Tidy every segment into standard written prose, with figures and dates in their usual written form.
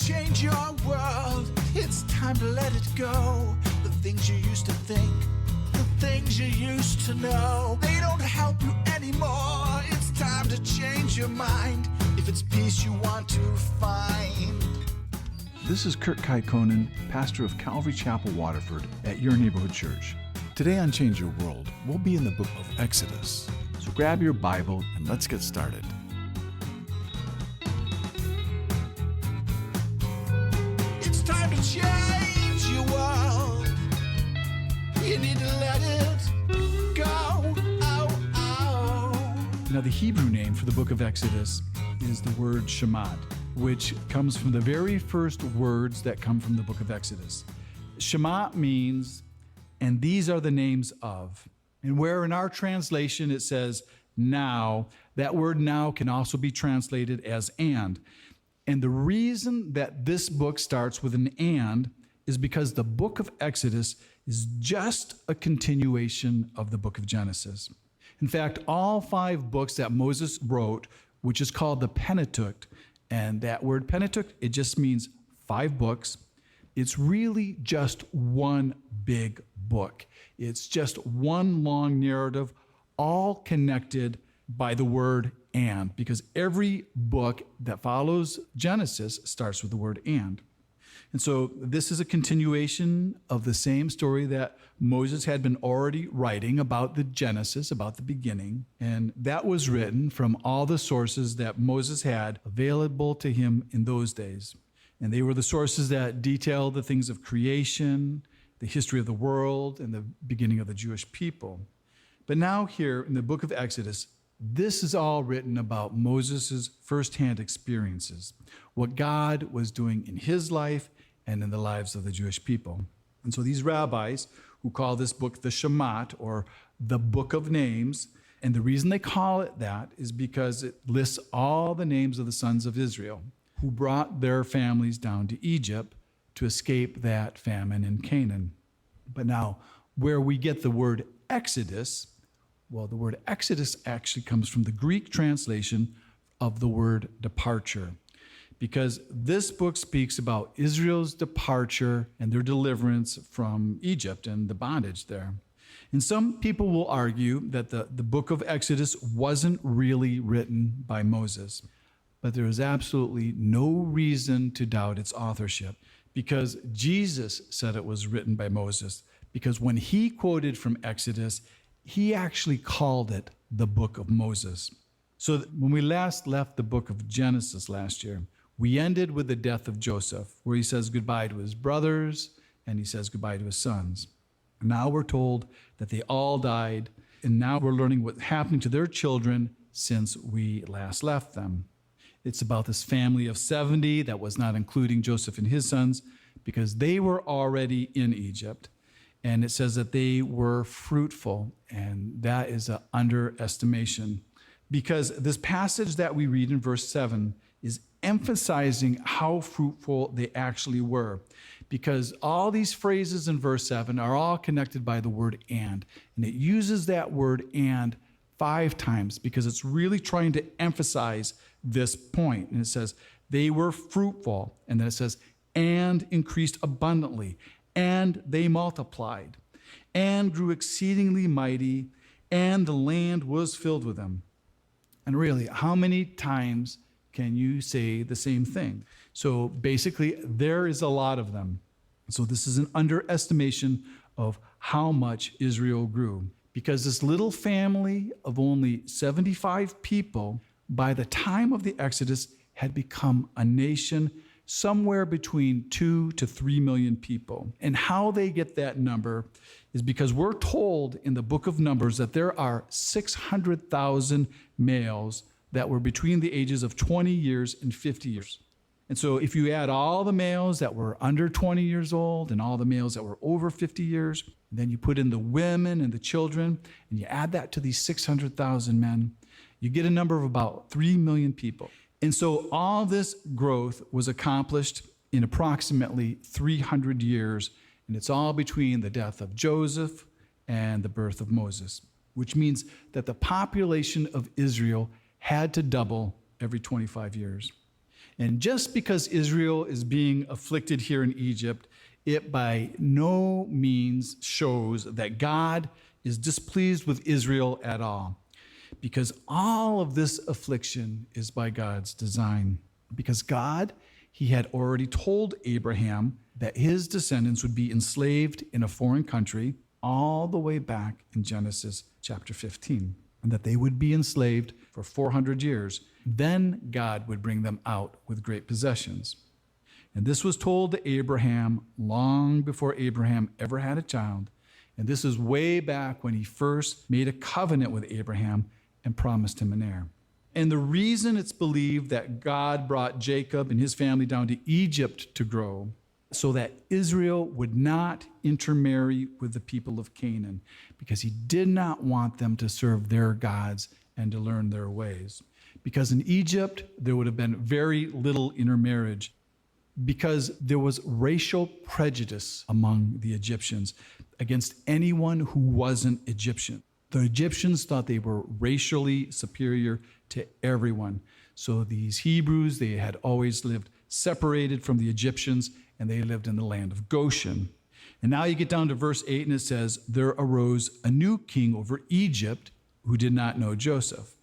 change your world. It's time to let it go. The things you used to think, the things you used to know, they don't help you anymore. It's time to change your mind if it's peace you want to find. This is Kurt Kaikonen, pastor of Calvary Chapel, Waterford, at your neighborhood church. Today on Change Your World, we'll be in the book of Exodus. So grab your Bible and let's get started. It's time to change your world. You need to let it go. Oh, oh. Now, the Hebrew name for the book of Exodus is the word Shemot, which comes from the very first words that come from the book of Exodus. Shemot means, and these are the names of. And where in our translation it says now, that word now can also be translated as and. And the reason that this book starts with an and is because the book of Exodus is just a continuation of the book of Genesis. In fact, all 5 books that Moses wrote, which is called the Pentateuch, and that word Pentateuch, it just means 5 books. It's really just one big book. It's just one long narrative, all connected by the word and, because every book that follows Genesis starts with the word and. And so this is a continuation of the same story that Moses had been already writing about the Genesis, about the beginning. And that was written from all the sources that Moses had available to him in those days. And they were the sources that detailed the things of creation, the history of the world, and the beginning of the Jewish people. But now here in the book of Exodus, this is all written about Moses' firsthand experiences, what God was doing in his life and in the lives of the Jewish people. And so these rabbis who call this book the Shemot, or the Book of Names, and the reason they call it that is because it lists all the names of the sons of Israel who brought their families down to Egypt to escape that famine in Canaan. But now, where we get the word Exodus, well, the word Exodus actually comes from the Greek translation of the word departure, because this book speaks about Israel's departure and their deliverance from Egypt and the bondage there. And some people will argue that the book of Exodus wasn't really written by Moses, but there is absolutely no reason to doubt its authorship, because Jesus said it was written by Moses, because when he quoted from Exodus, he actually called it the book of Moses. So when we last left the book of Genesis last year, we ended with the death of Joseph, where he says goodbye to his brothers and he says goodbye to his sons. Now we're told that they all died, and now we're learning what's happening to their children since we last left them. It's about this family of 70 that was not including Joseph and his sons, because they were already in Egypt. And it says that they were fruitful, and that is an underestimation, because this passage that we read in verse 7 is emphasizing how fruitful they actually were, because all these phrases in verse 7 are all connected by the word and it uses that word and 5 times because it's really trying to emphasize this point. And it says they were fruitful, and then it says and increased abundantly, and they multiplied, and grew exceedingly mighty, and the land was filled with them. And really, how many times can you say the same thing? So basically, there is a lot of them. So this is an underestimation of how much Israel grew, because this little family of only 75 people, by the time of the Exodus, had become a nation somewhere between 2 to 3 million people. And how they get that number is because we're told in the book of Numbers that there are 600,000 males that were between the ages of 20 years and 50 years. And so if you add all the males that were under 20 years old and all the males that were over 50 years, and then you put in the women and the children, and you add that to these 600,000 men, you get a number of about 3 million people. And so all this growth was accomplished in approximately 300 years, and it's all between the death of Joseph and the birth of Moses, which means that the population of Israel had to double every 25 years. And just because Israel is being afflicted here in Egypt, it by no means shows that God is displeased with Israel at all, because all of this affliction is by God's design. Because God, he had already told Abraham that his descendants would be enslaved in a foreign country all the way back in Genesis chapter 15, and that they would be enslaved for 400 years. Then God would bring them out with great possessions. And this was told to Abraham long before Abraham ever had a child. And this is way back when he first made a covenant with Abraham and promised him an heir. And the reason it's believed that God brought Jacob and his family down to Egypt to grow, so that Israel would not intermarry with the people of Canaan, because he did not want them to serve their gods and to learn their ways. Because in Egypt, there would have been very little intermarriage, because there was racial prejudice among the Egyptians against anyone who wasn't Egyptian. The Egyptians thought they were racially superior to everyone. So these Hebrews, they had always lived separated from the Egyptians, and they lived in the land of Goshen. And now you get down to verse 8, and it says, there arose a new king over Egypt who did not know Joseph.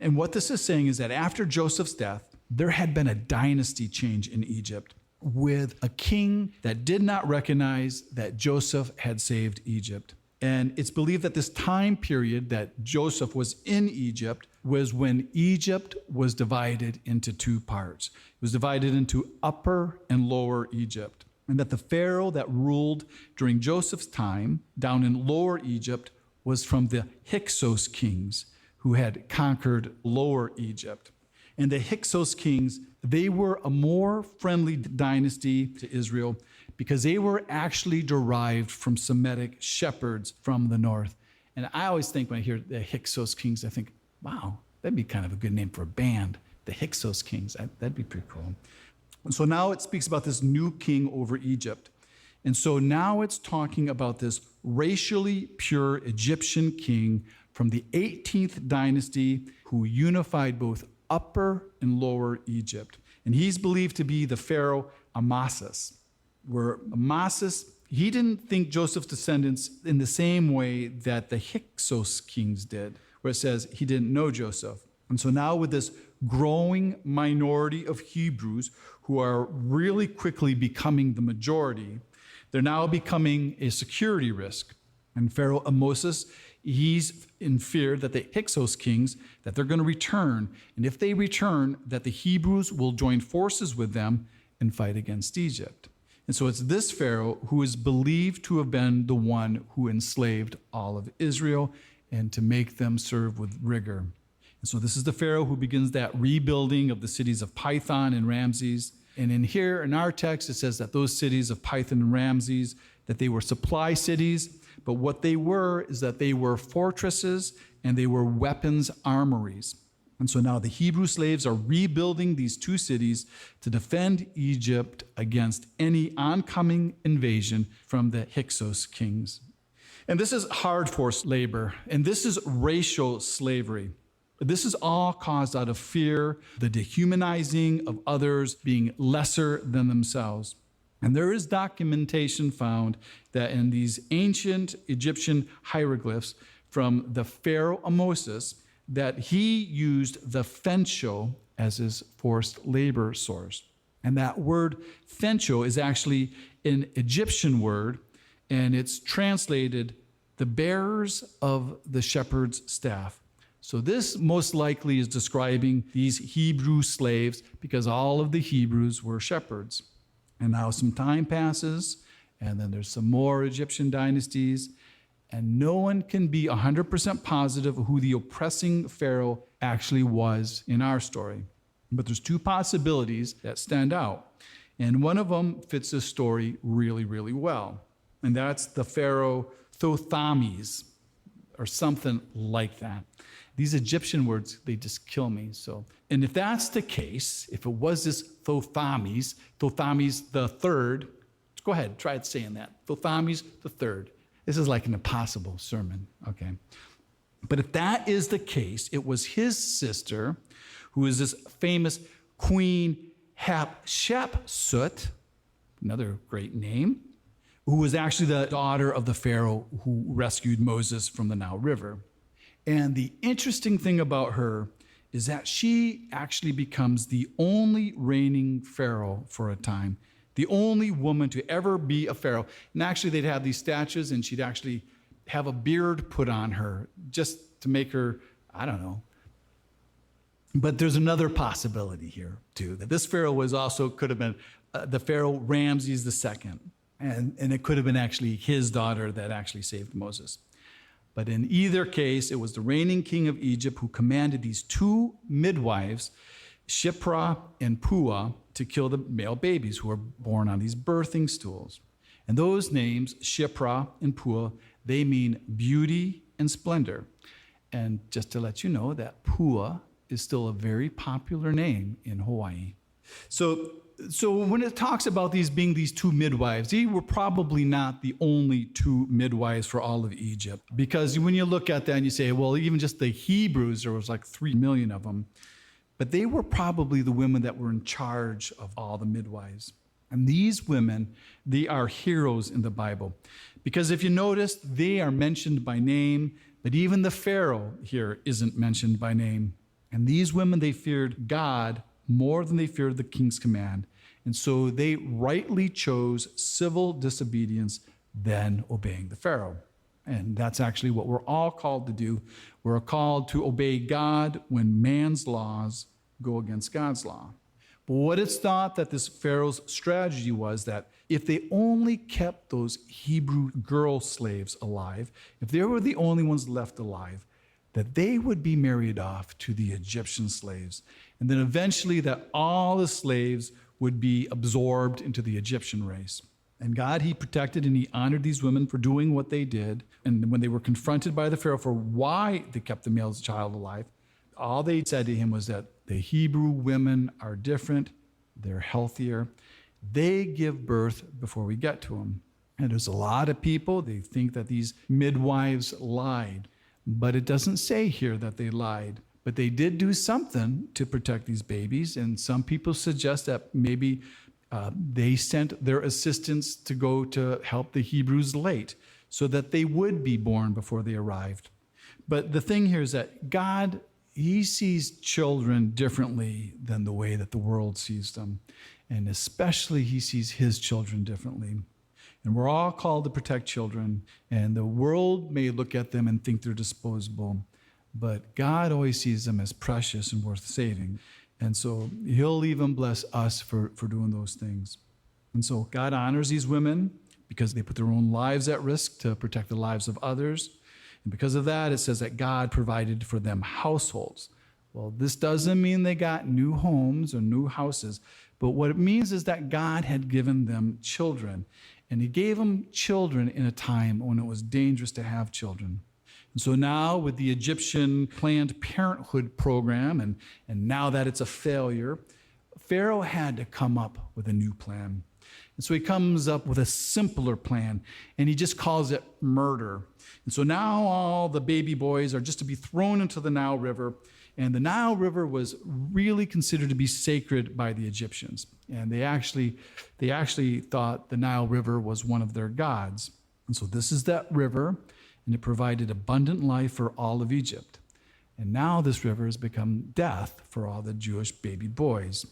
And what this is saying is that after Joseph's death, there had been a dynasty change in Egypt with a king that did not recognize that Joseph had saved Egypt. And it's believed that this time period that Joseph was in Egypt was when Egypt was divided into two parts. It was divided into Upper and Lower Egypt. And that the Pharaoh that ruled during Joseph's time down in Lower Egypt was from the Hyksos kings who had conquered Lower Egypt. And the Hyksos kings, they were a more friendly dynasty to Israel because they were actually derived from Semitic shepherds from the north. And I always think when I hear the Hyksos kings, I think, wow, that'd be kind of a good name for a band, the Hyksos kings. That'd be pretty cool. And so now it speaks about this new king over Egypt. And so now it's talking about this racially pure Egyptian king from the 18th dynasty who unified both Upper and Lower Egypt. And he's believed to be the Pharaoh Amasis, where Amasis, he didn't think Joseph's descendants in the same way that the Hyksos kings did, where it says he didn't know Joseph. And so now with this growing minority of Hebrews who are really quickly becoming the majority, they're now becoming a security risk. And Pharaoh Amasis, he's in fear that the Hyksos kings, that they're going to return. And if they return, that the Hebrews will join forces with them and fight against Egypt. And so it's this Pharaoh who is believed to have been the one who enslaved all of Israel and to make them serve with rigor. And so this is the Pharaoh who begins that rebuilding of the cities of Pithom and Ramses. And in here, in our text, it says that those cities of Pithom and Ramses, that they were supply cities, but what they were is that they were fortresses and they were weapons armories. And so now the Hebrew slaves are rebuilding these two cities to defend Egypt against any oncoming invasion from the Hyksos kings. And this is hard forced labor, and this is racial slavery. This is all caused out of fear, the dehumanizing of others being lesser than themselves. And there is documentation found that in these ancient Egyptian hieroglyphs from the Pharaoh Amasis, that he used the fencho as his forced labor source. And that word fencho is actually an Egyptian word, and it's translated the bearers of the shepherd's staff. So this most likely is describing these Hebrew slaves because all of the Hebrews were shepherds. And now some time passes, and then there's some more Egyptian dynasties, and no one can be 100% positive who the oppressing Pharaoh actually was in our story. But there's two possibilities that stand out, and one of them fits this story really, really well, and that's the Pharaoh Thothames, or something like that. These Egyptian words, they just kill me. And if that's the case, if it was this Thothames the third, go ahead, try saying that. Thothames the third. This is like an impossible sermon, okay? But if that is the case, it was his sister, who is this famous Queen Hatshepsut, another great name, who was actually the daughter of the Pharaoh who rescued Moses from the Nile River. And the interesting thing about her is that she actually becomes the only reigning Pharaoh for a time, the only woman to ever be a Pharaoh. And actually, they'd have these statues, and she'd actually have a beard put on her just to make her, I don't know. But there's another possibility here, too, that this Pharaoh could have been the Pharaoh Ramses II. And it could have been actually his daughter that actually saved Moses. But in either case, it was the reigning king of Egypt who commanded these two midwives, Shiphrah and Puah, to kill the male babies who were born on these birthing stools. And those names, Shiphrah and Puah, they mean beauty and splendor. And just to let you know that Puah is still a very popular name in Hawaii. So when it talks about these being these two midwives, they were probably not the only two midwives for all of Egypt. Because when you look at that and you say, well, even just the Hebrews, there was like 3 million of them. But they were probably the women that were in charge of all the midwives. And these women, they are heroes in the Bible. Because if you notice, they are mentioned by name, but even the Pharaoh here isn't mentioned by name. And these women, they feared God more than they feared the king's command. And so they rightly chose civil disobedience than obeying the Pharaoh. And that's actually what we're all called to do. We're called to obey God when man's laws go against God's law. But what it's thought that this Pharaoh's strategy was that if they only kept those Hebrew girl slaves alive, if they were the only ones left alive, that they would be married off to the Egyptian slaves. And then eventually that all the slaves would be absorbed into the Egyptian race. And God, he protected and he honored these women for doing what they did. And when they were confronted by the Pharaoh for why they kept the male child alive, all they said to him was that the Hebrew women are different, they're healthier, they give birth before we get to them. And there's a lot of people, they think that these midwives lied. But it doesn't say here that they lied. But they did do something to protect these babies. And some people suggest that maybe they sent their assistants to go to help the Hebrews late so that they would be born before they arrived. But the thing here is that God, he sees children differently than the way that the world sees them. And especially he sees his children differently. And we're all called to protect children, and the world may look at them and think they're disposable, but God always sees them as precious and worth saving. And so he'll even bless us for doing those things. And so God honors these women because they put their own lives at risk to protect the lives of others. And because of that, it says that God provided for them households. Well, this doesn't mean they got new homes or new houses, but what it means is that God had given them children. And he gave them children in a time when it was dangerous to have children. And so now with the Egyptian Planned Parenthood program, and now that it's a failure, Pharaoh had to come up with a new plan. And so he comes up with a simpler plan, and he just calls it murder. And so now all the baby boys are just to be thrown into the Nile River. And the Nile River was really considered to be sacred by the Egyptians. And they actually thought the Nile River was one of their gods. And so this is that river, and it provided abundant life for all of Egypt. And now this river has become death for all the Jewish baby boys.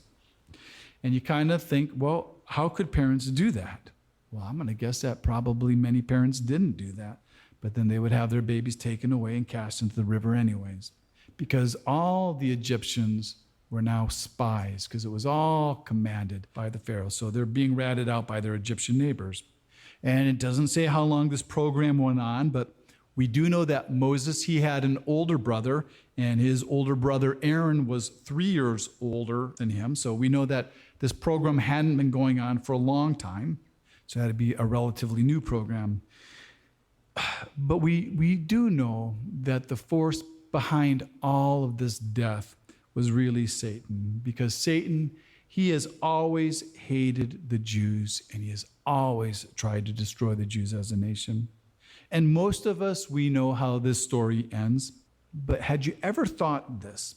And you kind of think, well, how could parents do that? Well, I'm going to guess that probably many parents didn't do that. But then they would have their babies taken away and cast into the river anyways. Because all the Egyptians were now spies, because it was all commanded by the Pharaoh. So they're being ratted out by their Egyptian neighbors. And it doesn't say how long this program went on, but we do know that Moses, he had an older brother, and his older brother Aaron was 3 years older than him. So we know that this program hadn't been going on for a long time. So it had to be a relatively new program. But we do know that the force behind all of this death was really Satan, because Satan, he has always hated the Jews, and he has always tried to destroy the Jews as a nation. And most of us, we know how this story ends, but had you ever thought this?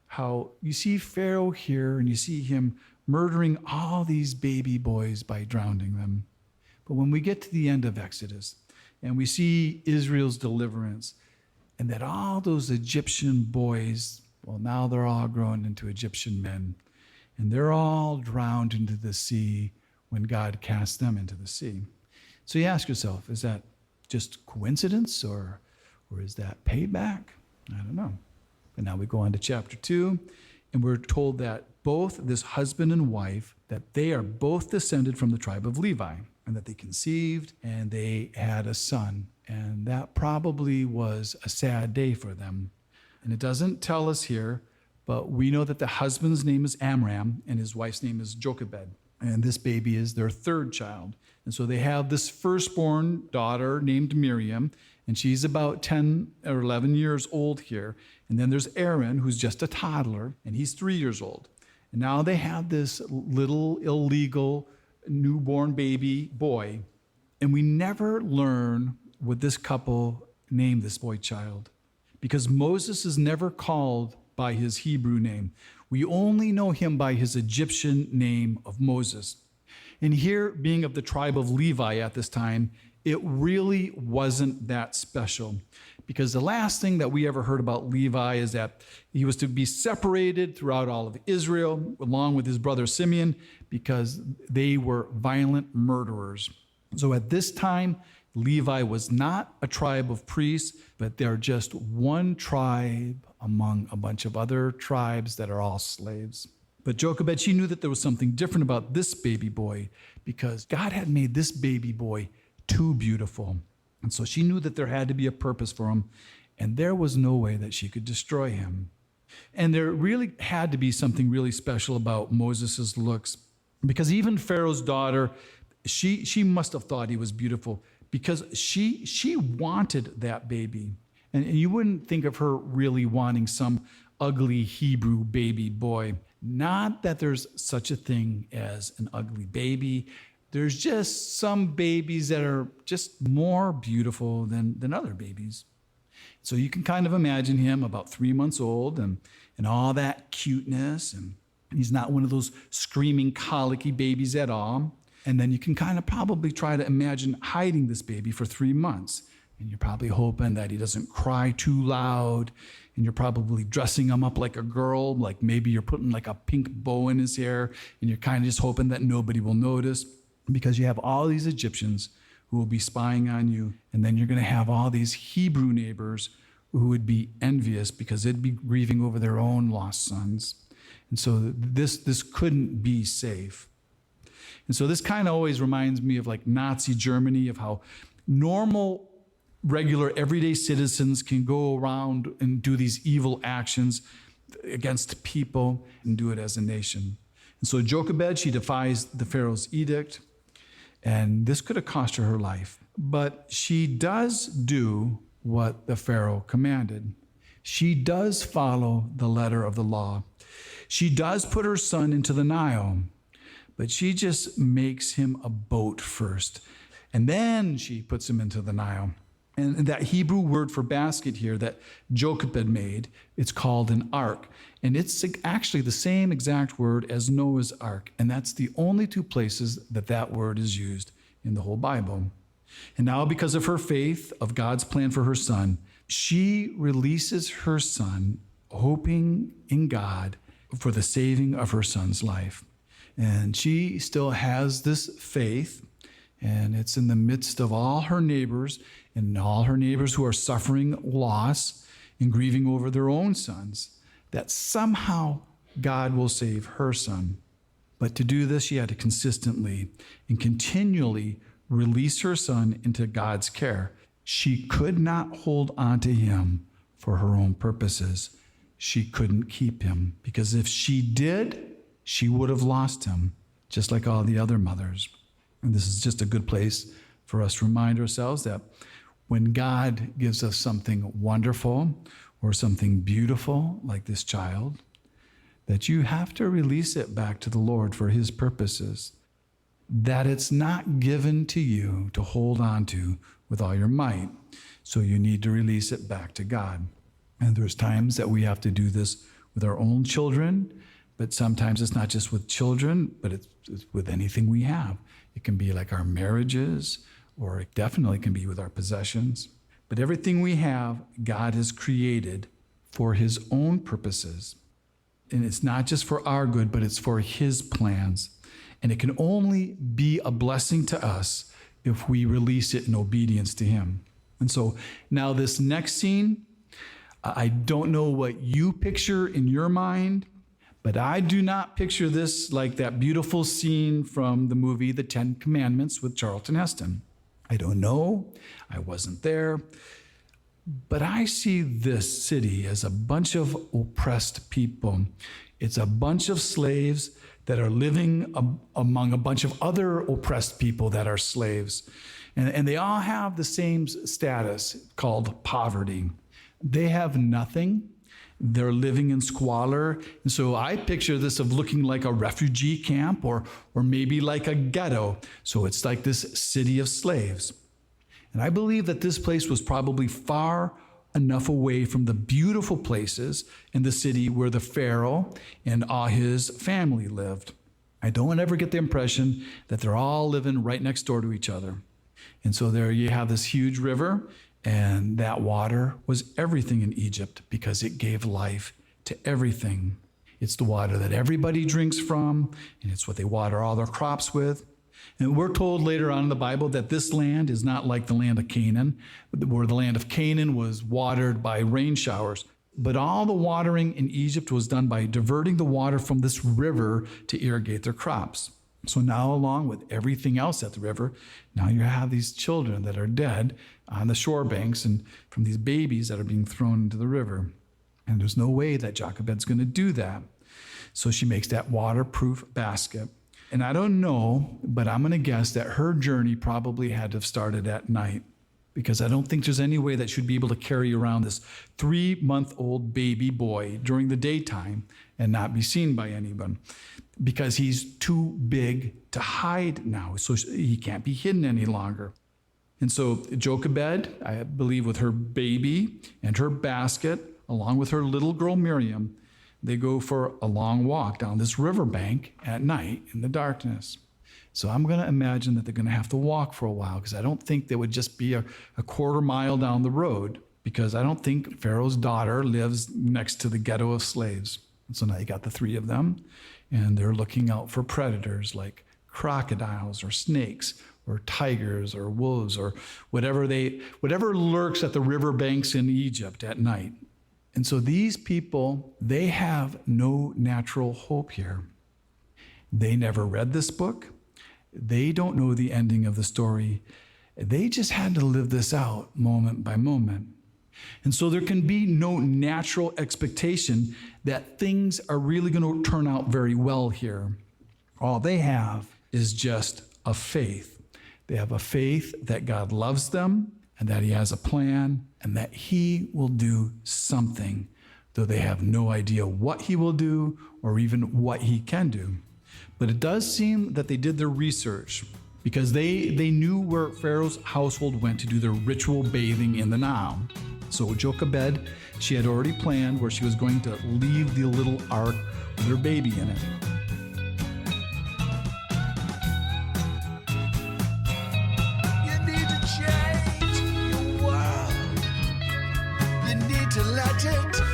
How you see Pharaoh here, and you see him murdering all these baby boys by drowning them. But when we get to the end of Exodus and we see Israel's deliverance, and that all those Egyptian boys, well, now they're all grown into Egyptian men, and they're all drowned into the sea when God cast them into the sea. So you ask yourself, is that just coincidence or is that payback? I don't know. And now we go on to chapter 2, and we're told that both this husband and wife, that they are both descended from the tribe of Levi, and that they conceived and they had a son. And that probably was a sad day for them. And it doesn't tell us here, but we know that the husband's name is Amram and his wife's name is Jochebed. And this baby is their third child. And so they have this firstborn daughter named Miriam, and she's about 10 or 11 years old here. And then there's Aaron, who's just a toddler, and he's 3 years old. And now they have this little illegal newborn baby boy. And we never learn what this couple named this boy child, because Moses is never called by his Hebrew name. We only know him by his Egyptian name of Moses. And here, being of the tribe of Levi at this time, it really wasn't that special, because the last thing that we ever heard about Levi is that he was to be separated throughout all of Israel, along with his brother Simeon, because they were violent murderers. So at this time, Levi was not a tribe of priests, but they're just one tribe among a bunch of other tribes that are all slaves. But Jochebed, she knew that there was something different about this baby boy, because God had made this baby boy too beautiful. And so she knew that there had to be a purpose for him, and there was no way that she could destroy him. And there really had to be something really special about Moses' looks, because even Pharaoh's daughter, she must have thought he was beautiful, because she wanted that baby. And you wouldn't think of her really wanting some ugly Hebrew baby boy. Not that there's such a thing as an ugly baby. There's just some babies that are just more beautiful than other babies. So you can kind of imagine him about 3 months old and all that cuteness. And he's not one of those screaming, colicky babies at all. And then you can kind of probably try to imagine hiding this baby for 3 months. And you're probably hoping that he doesn't cry too loud. And you're probably dressing him up like a girl, like maybe you're putting like a pink bow in his hair. And you're kind of just hoping that nobody will notice, because you have all these Egyptians who will be spying on you. And then you're going to have all these Hebrew neighbors who would be envious because they'd be grieving over their own lost sons. And so this couldn't be safe. And so this kind of always reminds me of like Nazi Germany, of how normal, regular, everyday citizens can go around and do these evil actions against people and do it as a nation. And so Jochebed, she defies the Pharaoh's edict, and this could have cost her life. But she does do what the Pharaoh commanded. She does follow the letter of the law. She does put her son into the Nile, but she just makes him a boat first, and then she puts him into the Nile. And that Hebrew word for basket here that Jochebed made, it's called an ark. And it's actually the same exact word as Noah's ark. And that's the only two places that word is used in the whole Bible. And now, because of her faith of God's plan for her son, she releases her son, hoping in God for the saving of her son's life. And she still has this faith, and it's in the midst of all her neighbors and all her neighbors who are suffering loss and grieving over their own sons, that somehow God will save her son. But to do this, she had to consistently and continually release her son into God's care. She could not hold on to him for her own purposes. She couldn't keep him, because if she did, she would have lost him, just like all the other mothers. And this is just a good place for us to remind ourselves that when God gives us something wonderful or something beautiful like this child, that you have to release it back to the Lord for his purposes, that it's not given to you to hold on to with all your might. So you need to release it back to God. And there's times that we have to do this with our own children, But sometimes it's not just with children, but it's with anything we have. It can be like our marriages, or it definitely can be with our possessions. But everything we have, God has created for his own purposes. And it's not just for our good, but it's for his plans. And it can only be a blessing to us if we release it in obedience to him. And so now this next scene, I don't know what you picture in your mind, but I do not picture this like that beautiful scene from the movie The Ten Commandments with Charlton Heston. I don't know. I wasn't there. But I see this city as a bunch of oppressed people. It's a bunch of slaves that are living among a bunch of other oppressed people that are slaves. And they all have the same status called poverty. They have nothing. They're living in squalor. And so I picture this of looking like a refugee camp or maybe like a ghetto. So it's like this city of slaves. And I believe that this place was probably far enough away from the beautiful places in the city where the Pharaoh and all his family lived. I don't ever get the impression that they're all living right next door to each other. And so there you have this huge river, and that water was everything in Egypt because it gave life to everything. It's the water that everybody drinks from, and it's what they water all their crops with. And we're told later on in the Bible that this land is not like the land of Canaan, where the land of Canaan was watered by rain showers. But all the watering in Egypt was done by diverting the water from this river to irrigate their crops. So now, along with everything else at the river, now you have these children that are dead on the shore banks and from these babies that are being thrown into the river. And there's no way that Jochebed's going to do that. So she makes that waterproof basket. And I don't know, but I'm going to guess that her journey probably had to have started at night, because I don't think there's any way that she'd be able to carry around this 3-month-old baby boy during the daytime and not be seen by anyone, because he's too big to hide now. So he can't be hidden any longer. And so Jochebed, I believe, with her baby and her basket, along with her little girl Miriam, they go for a long walk down this riverbank at night in the darkness. So I'm going to imagine that they're going to have to walk for a while, because I don't think they would just be a quarter mile down the road, because I don't think Pharaoh's daughter lives next to the ghetto of slaves. And so now you got the three of them, and they're looking out for predators like crocodiles or snakes or tigers or wolves or whatever lurks at the riverbanks in Egypt at night. And so these people, they have no natural hope here. They never read this book. They don't know the ending of the story. They just had to live this out moment by moment. And so there can be no natural expectation that things are really going to turn out very well here. All they have is just a faith. They have a faith that God loves them and that he has a plan and that he will do something, though they have no idea what he will do or even what he can do. But it does seem that they did their research, because they knew where Pharaoh's household went to do their ritual bathing in the Nile. So Jochebed, she had already planned where she was going to leave the little ark with her baby in it. You need to change your world. You need to let it go.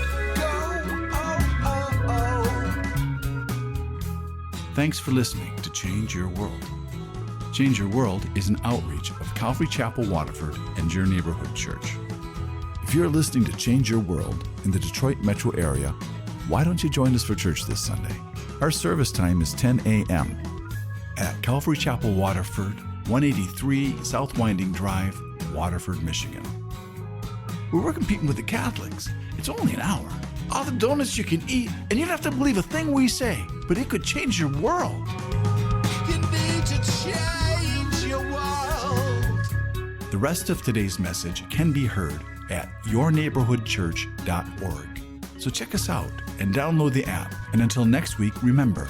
Oh. Thanks for listening to Change Your World. Change Your World is an outreach of Calvary Chapel, Waterford, and your neighborhood church. If you're listening to Change Your World in the Detroit metro area, why don't you join us for church this Sunday? Our service time is 10 a.m. at Calvary Chapel, Waterford, 183 South Winding Drive, Waterford, Michigan. We're competing with the Catholics. It's only an hour. All the donuts you can eat, and you don't have to believe a thing we say, but it could change your world. You need to change your world. The rest of today's message can be heard at yourneighborhoodchurch.org. So check us out and download the app. And until next week, remember,